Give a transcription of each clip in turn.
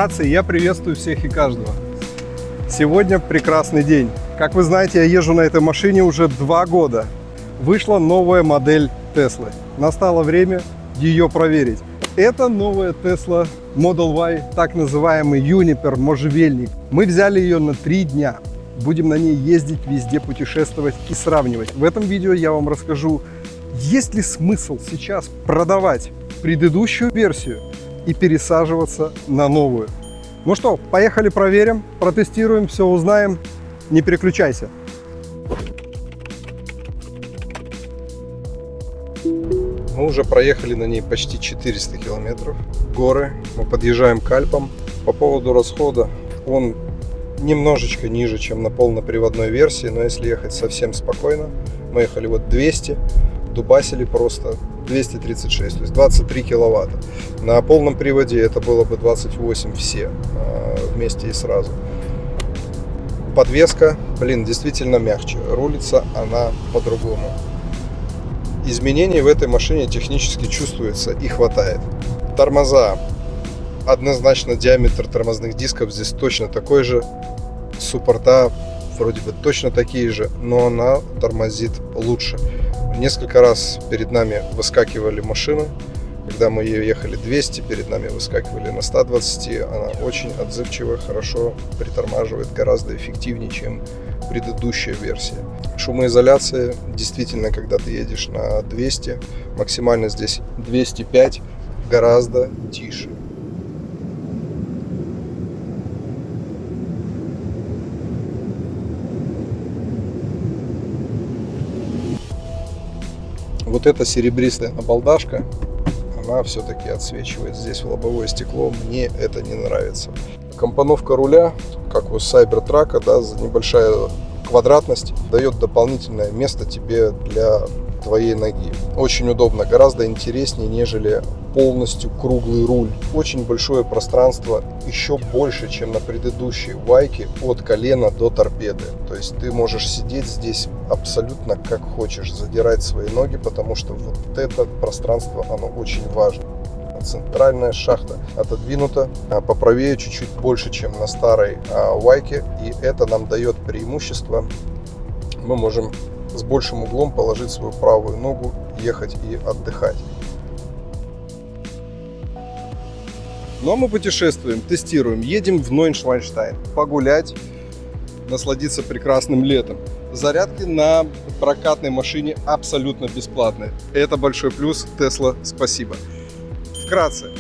Вкратце, я приветствую всех и каждого. Сегодня прекрасный день. Как вы знаете, я езжу на этой машине уже 2 года. Вышла новая модель Теслы. Настало время ее проверить. Это новая Tesla Model Y, так называемый Юнипер, можжевельник. Мы взяли ее на 3 дня. Будем на ней ездить, везде путешествовать и сравнивать. В этом видео я вам расскажу, есть ли смысл сейчас продавать предыдущую версию и пересаживаться на новую. Ну что, поехали проверим, протестируем, все узнаем. Не переключайся. Мы уже проехали на ней почти 400 километров. Горы. Мы подъезжаем к Альпам. По поводу расхода, он немножечко ниже, чем на полноприводной версии, но если ехать совсем спокойно, мы ехали вот 200, дубасили просто 236, то есть 23 киловатта. На полном приводе это было бы 28 все вместе и сразу. Подвеска, действительно мягче, рулится она по-другому. Изменений в этой машине технически чувствуется и хватает. Тормоза. Однозначно диаметр тормозных дисков здесь точно такой же. Суппорта вроде бы точно такие же, но она тормозит лучше. Несколько раз перед нами выскакивали машины. Когда мы ее ехали 200, перед нами выскакивали на 120. Она очень отзывчивая, хорошо притормаживает, гораздо эффективнее, чем предыдущая версия. Шумоизоляция, действительно, когда ты едешь на 200, максимально здесь 205, гораздо тише. Вот эта серебристая набалдашка, она все-таки отсвечивает здесь в лобовое стекло. Мне это не нравится. Компоновка руля, как у Cybertruck, да, небольшая квадратность дает дополнительное место тебе для твоей ноги. Очень удобно, гораздо интереснее, нежели полностью круглый руль. Очень большое пространство, еще больше, чем на предыдущей Вайке, от колена до торпеды. То есть ты можешь сидеть здесь абсолютно как хочешь, задирать свои ноги, потому что вот это пространство, оно очень важно. Центральная шахта отодвинута поправее чуть-чуть больше, чем на старой Вайке, и это нам дает преимущество. Мы можем с большим углом положить свою правую ногу, ехать и отдыхать. Ну а мы путешествуем, тестируем, едем в Нойшвальштайн погулять, насладиться прекрасным летом. Зарядки на прокатной машине абсолютно бесплатные. Это большой плюс. Tesla, спасибо. Вкратце,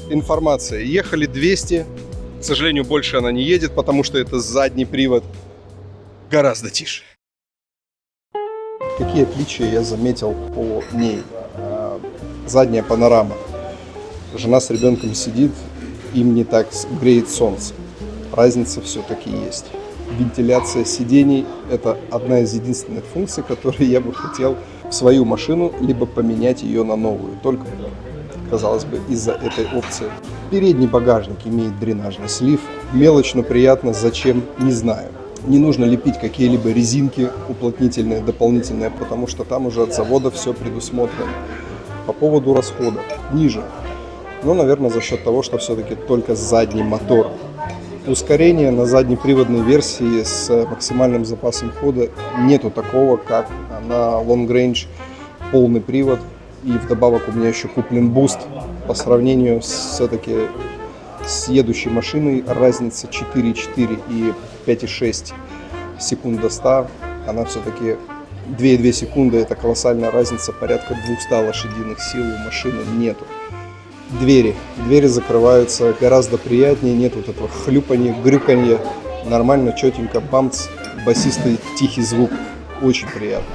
информация. Ехали 200. К сожалению, больше она не едет, потому что это задний привод. Гораздо тише. Какие отличия я заметил по ней? Задняя панорама. Жена с ребенком сидит, им не так греет солнце. Разница все-таки есть. Вентиляция сидений – это одна из единственных функций, которые я бы хотел в свою машину, либо поменять ее на новую. Только, казалось бы, из-за этой опции. Передний багажник имеет дренажный слив. Мелочь, но приятно. Зачем? Не знаю. Не нужно лепить какие-либо резинки уплотнительные, дополнительные, потому что там уже от завода все предусмотрено. По поводу расхода. Ниже. Но, наверное, за счет того, что все-таки только задний мотор. Ускорения на заднеприводной версии с максимальным запасом хода нету такого, как на Long Range полный привод. И вдобавок у меня еще куплен буст. По сравнению все-таки с едущей машиной разница 4,4 и 5,6 секунд до 100. Она все-таки 2,2 секунды, это колоссальная разница, порядка 200 лошадиных сил у машины нету. Двери закрываются гораздо приятнее, нет вот этого хлюпанья, грюканья. Нормально, четенько, бамц, басистый тихий звук, очень приятно.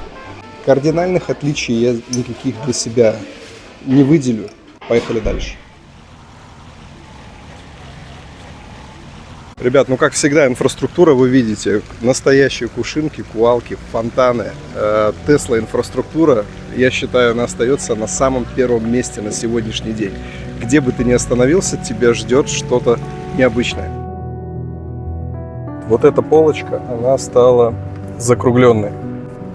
Кардинальных отличий я никаких для себя не выделю. Поехали дальше. Ребят, ну как всегда, инфраструктура, вы видите, настоящие кувшинки, куалки, фонтаны. Tesla инфраструктура, я считаю, она остается на самом первом месте на сегодняшний день. Где бы ты ни остановился, тебя ждет что-то необычное. Вот эта полочка, она стала закругленной.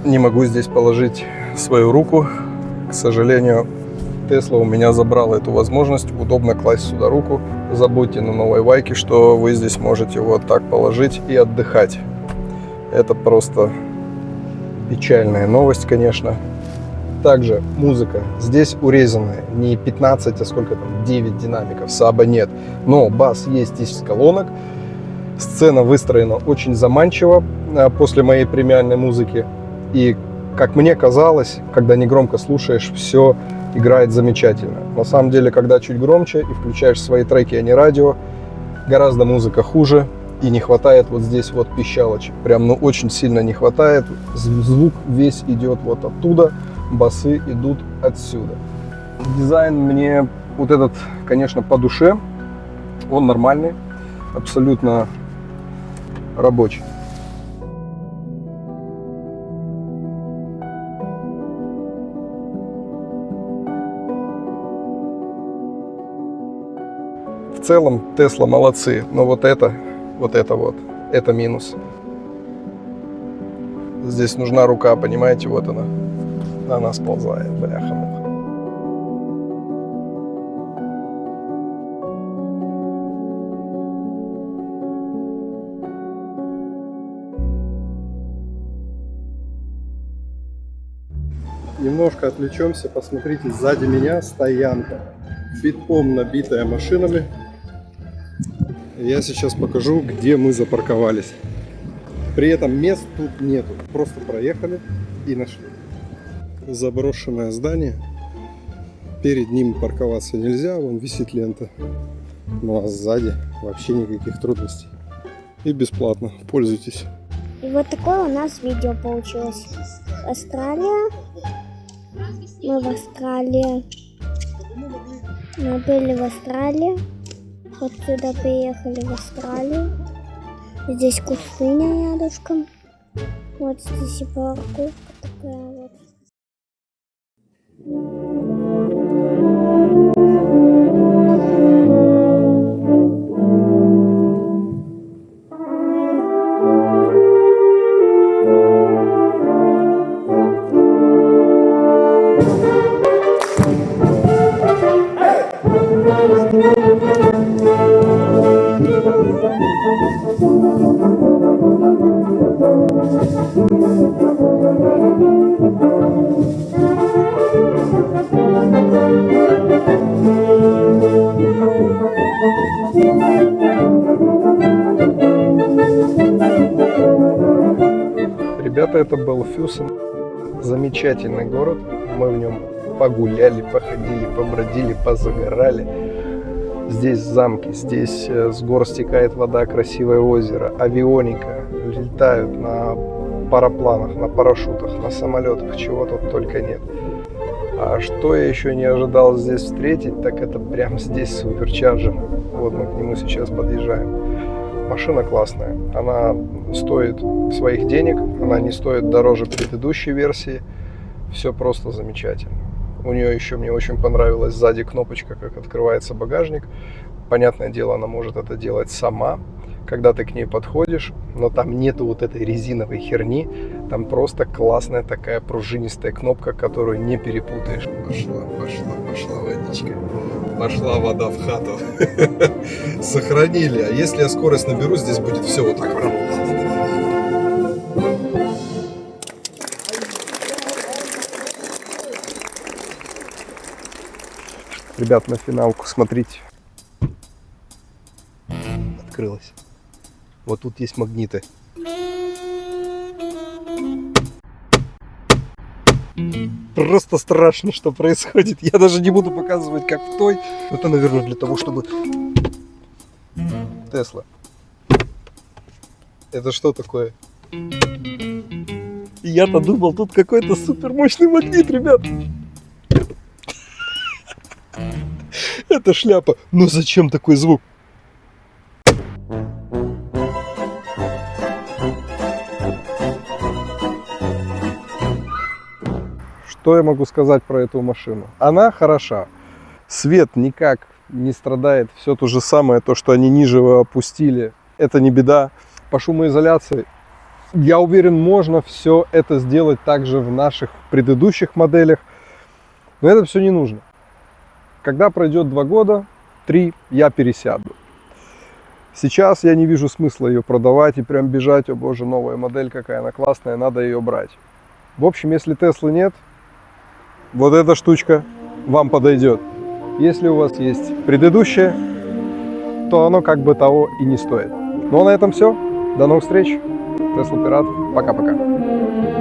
Не могу здесь положить свою руку, к сожалению. Tesla у меня забрала эту возможность. Удобно класть сюда руку. забудьте на новой Вайке, что вы здесь можете вот так положить и отдыхать. Это просто печальная новость, конечно. Также музыка здесь урезанная, не 15, а сколько там, 9 динамиков, саба нет. Но бас есть из колонок. Сцена выстроена очень заманчиво после моей премиальной музыки. И, как мне казалось, когда негромко слушаешь, все играет замечательно. На самом деле, когда чуть громче и включаешь свои треки, а не радио, гораздо музыка хуже. И не хватает вот здесь вот пищалочек. Прям, ну, очень сильно не хватает. Звук весь идет вот оттуда, басы идут отсюда. Дизайн мне вот этот, конечно, по душе. Он нормальный, абсолютно рабочий. В целом Tesla молодцы, но вот это минус. Здесь нужна рука, понимаете, вот она сползает, бляха-муха. Немножко отвлечемся, посмотрите, сзади меня стоянка, битком набитая машинами. Я сейчас покажу, где мы запарковались. При этом мест тут нету, просто проехали и нашли. Заброшенное здание, перед ним парковаться нельзя, вон висит лента. Ну а сзади вообще никаких трудностей. И бесплатно, пользуйтесь. И вот такое у нас видео получилось. Австралия. Мы в Австралии. Мы были в Австралии. Вот сюда приехали в Австралию. Здесь пустыня рядышком. Вот здесь и парковка такая вот. Ребята, это был Фюсен. Замечательный город. Мы в нем погуляли, походили, побродили, позагорали. Здесь замки, здесь с гор стекает вода, красивое озеро, авионика, летают на парапланах, на парашютах, на самолетах, чего тут только нет. А что я еще не ожидал здесь встретить, так это прямо здесь суперчарджер. Вот мы к нему сейчас подъезжаем. Машина классная, она стоит своих денег, она не стоит дороже предыдущей версии. Все просто замечательно. У нее еще мне очень понравилась сзади кнопочка, как открывается багажник. Понятное дело, она может это делать сама, когда ты к ней подходишь, но там нету вот этой резиновой херни, там просто классная такая пружинистая кнопка, которую не перепутаешь. Пошла водичка, пошла вода в хату. Сохранили, а если я скорость наберу, здесь будет все вот так. Ребят, на финалку смотрите. Открылась. Вот тут есть магниты. Просто страшно, что происходит. Я даже не буду показывать, как в той. Это, наверное, для того, чтобы... Тесла. Это что такое? Я-то думал, тут какой-то супер мощный магнит, ребят. Это шляпа. Но зачем такой звук? Что я могу сказать про эту машину? Она хороша. Свет никак не страдает. Все то же самое, то, что они ниже его опустили. Это не беда. По шумоизоляции, я уверен, можно все это сделать также в наших предыдущих моделях. Но это все не нужно. Когда пройдет 2 года, 3 я пересяду. Сейчас я не вижу смысла ее продавать и прям бежать, о боже, новая модель, какая она классная, надо ее брать. В общем, если Теслы нет, вот эта штучка вам подойдет. Если у вас есть предыдущая, то оно как бы того и не стоит. Ну а на этом все. До новых встреч. Tesla Пират. Пока-пока.